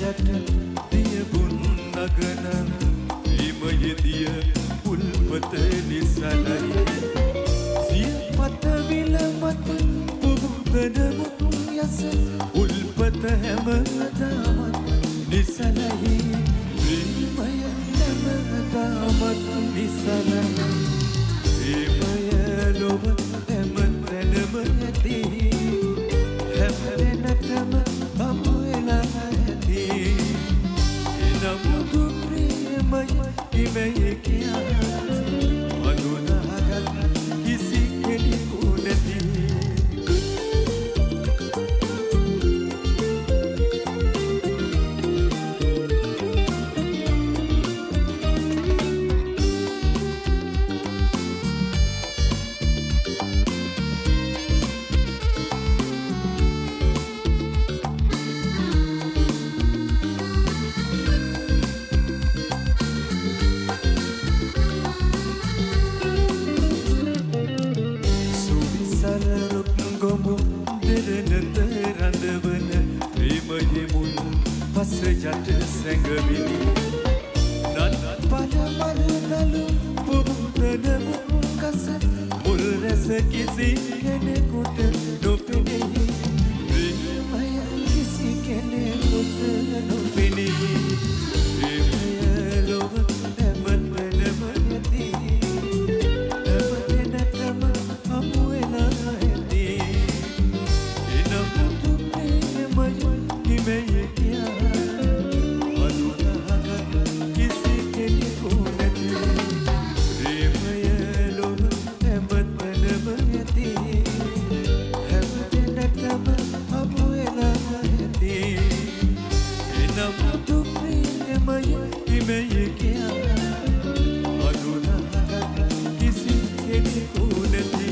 යට දියබුන් නගන විමයදිය උල්පත නිසලයි සියපත විලපත පුබුදන මුතුන් යස උල්පත හැමදාමත් නිසලයි ප්‍රේමය හැමදාමත් නිසලයි ප්‍රේමය ලොව හැමතැනම ඇති හැමදෙනටම හමුවෙලා ඇති එනමුදු ප්‍රේමය ඉමය කියා අඳුනගත් කිසි කෙනෙකු නැති පසයට සැඟවිලි නත් පලමල නලු පුබුදන මුකස මුල් රැස කිසි කෙනෙකුට නොපෙනෙහි ප්‍රේමය කිසි කෙනෙකුට නොපෙනෙහි ප්‍රේමය ලොව හැමතැනම ඇති හැමතැනටම හමුවෙලා ඇති එනමුදු ප්‍රේමය හිමය කියා කිසි කෙනෙකු නැති